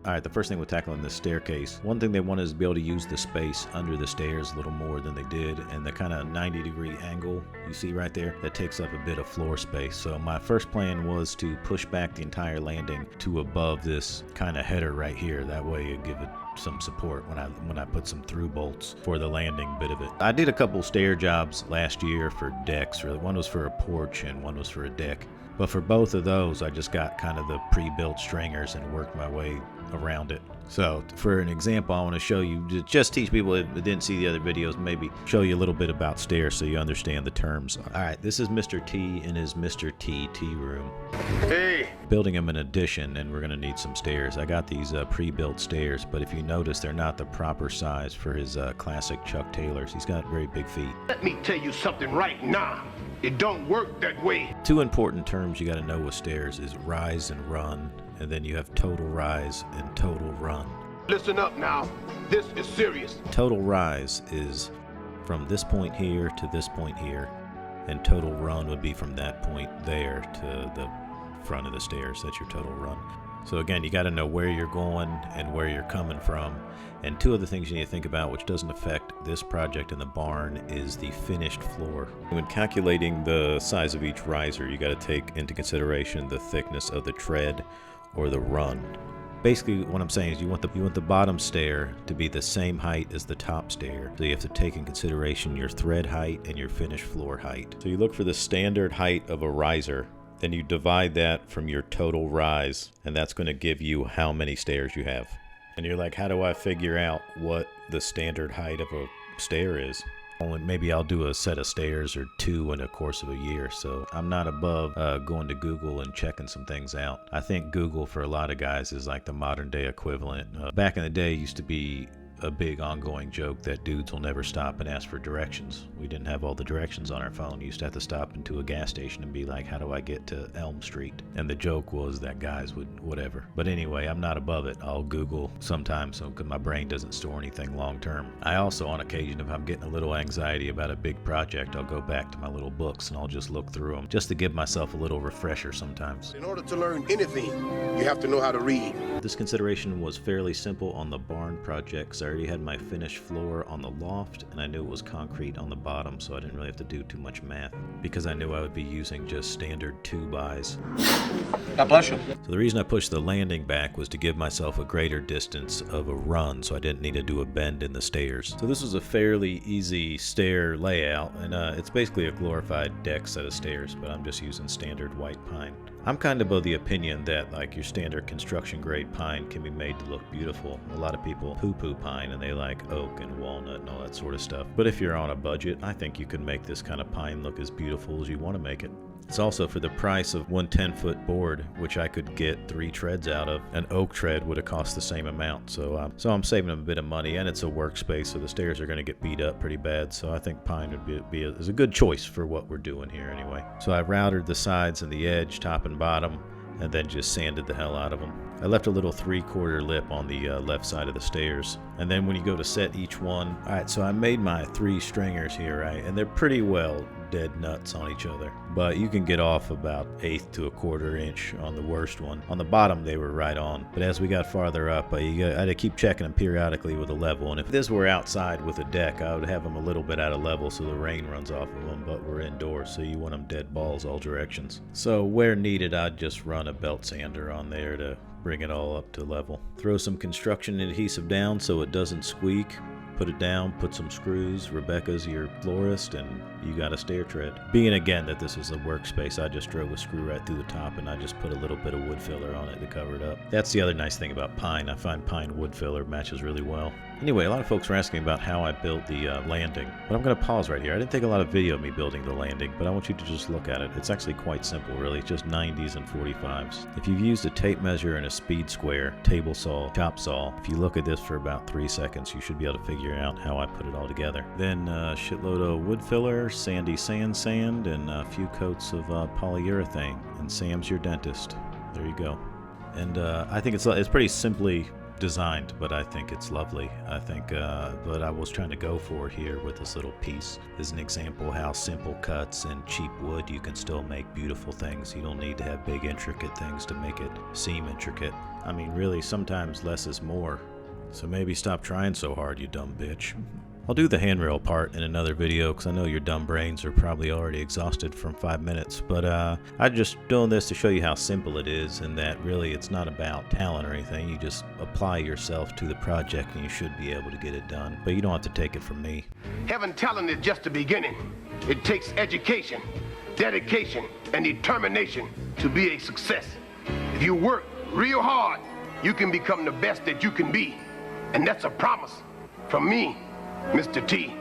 Alright, the first thing we're tackling this staircase. One thing they wanted is to be able to use the space under the stairs a little more than they did, and the kind of 90-degree angle you see right there, that takes up a bit of floor space. So my first plan was to push back the entire landing to above this kind of header right here. That way it'd give it some support when I put some through bolts for the landing bit of it. I did a couple stair jobs last year for decks. Really, one was for a porch and one was for a deck. But for both of those, I just got kind of the pre-built stringers and worked my way around it. So for an example, I want to show you, just teach people that didn't see the other videos, maybe show you a little bit about stairs so you understand the terms. All right, this is Mr. T in his Mr. T tea room. Hey! Building him an addition, and we're going to need some stairs. I got these pre-built stairs, but if you notice, they're not the proper size for his classic Chuck Taylors. He's got very big feet. Let me tell you something right now. It don't work that way. Two important terms you got to know with stairs is rise and run, and then you have total rise and total run. Listen up now. This is serious. Total rise is from this point here to this point here, and total run would be from that point there to the front of the stairs. That's your total run. So again, you got to know where you're going and where you're coming from. And two other things you need to think about, which doesn't affect this project in the barn, is the finished floor. When calculating the size of each riser, you got to take into consideration the thickness of the tread or the run. Basically, what I'm saying is you want the bottom stair to be the same height as the top stair. So you have to take in consideration your thread height and your finished floor height. So you look for the standard height of a riser. Then you divide that from your total rise, and that's going to give you how many stairs you have. And you're like, how do I figure out what the standard height of a stair is? Only maybe I'll do a set of stairs or two in the course of a year, so I'm not above going to Google and checking some things out. I think Google for a lot of guys is like the modern day equivalent. Back in the day, it used to be a big ongoing joke that dudes will never stop and ask for directions. We didn't have all the directions on our phone. You used to have to stop into a gas station and be like, how do I get to Elm Street? And the joke was that guys would whatever. But anyway, I'm not above it. I'll Google sometimes because my brain doesn't store anything long term. I also, on occasion, if I'm getting a little anxiety about a big project, I'll go back to my little books and I'll just look through them just to give myself a little refresher sometimes. In order to learn anything, you have to know how to read. This consideration was fairly simple on the barn project. I already had my finished floor on the loft, and I knew it was concrete on the bottom, so I didn't really have to do too much math because I knew I would be using just standard 2-bys. God bless you. So the reason I pushed the landing back was to give myself a greater distance of a run, so I didn't need to do a bend in the stairs. So this was a fairly easy stair layout, and it's basically a glorified deck set of stairs, but I'm just using standard white pine. I'm kind of the opinion that like your standard construction grade pine can be made to look beautiful. A lot of people poo-poo pine and they like oak and walnut and all that sort of stuff. But if you're on a budget, I think you can make this kind of pine look as beautiful as you want to make it. It's also for the price of one 10-foot board, which I could get 3 treads out of. An oak tread would have cost the same amount, so I'm saving them a bit of money, and it's a workspace, so the stairs are going to get beat up pretty bad. So I think pine would be a good choice for what we're doing here anyway. So I routed the sides and the edge, top and bottom, and then just sanded the hell out of them. I left a little 3/4 lip on the left side of the stairs. And then when you go to set each one, alright, so I made my 3 stringers here, right? And they're pretty well dead nuts on each other. But you can get off about 1/8 to 1/4 inch on the worst one. On the bottom, they were right on. But as we got farther up, I had to keep checking them periodically with a level. And if this were outside with a deck, I would have them a little bit out of level so the rain runs off of them, but we're indoors, so you want them dead balls all directions. So where needed, I'd just run a belt sander on there to bring it all up to level. Throw some construction adhesive down so it doesn't squeak. Put it down, put some screws. Rebecca's your florist, and you got a stair tread. Being again that this is a workspace, I just drove a screw right through the top and I just put a little bit of wood filler on it to cover it up. That's the other nice thing about pine. I find pine wood filler matches really well. Anyway, a lot of folks were asking about how I built the landing, but I'm going to pause right here. I didn't take a lot of video of me building the landing, but I want you to just look at it. It's actually quite simple, really. It's just 90s and 45s. If you've used a tape measure and a speed square, table saw, chop saw, if you look at this for about 3 seconds, you should be able to figure out how I put it all together. Then a shitload of wood filler, sandy sand, and a few coats of polyurethane. And Sam's your dentist. There you go. And I think it's pretty simply designed, but I think it's lovely. I think what I was trying to go for here with this little piece is an example how simple cuts and cheap wood you can still make beautiful things. You don't need to have big intricate things to make it seem intricate. I mean, really, sometimes less is more. So maybe stop trying so hard, you dumb bitch. I'll do the handrail part in another video because I know your dumb brains are probably already exhausted from 5 minutes, but I'm just doing this to show you how simple it is, and that really it's not about talent or anything. You just apply yourself to the project and you should be able to get it done, but you don't have to take it from me. Having talent is just the beginning. It takes education, dedication, and determination to be a success. If you work real hard, you can become the best that you can be, and that's a promise from me, Mr. T.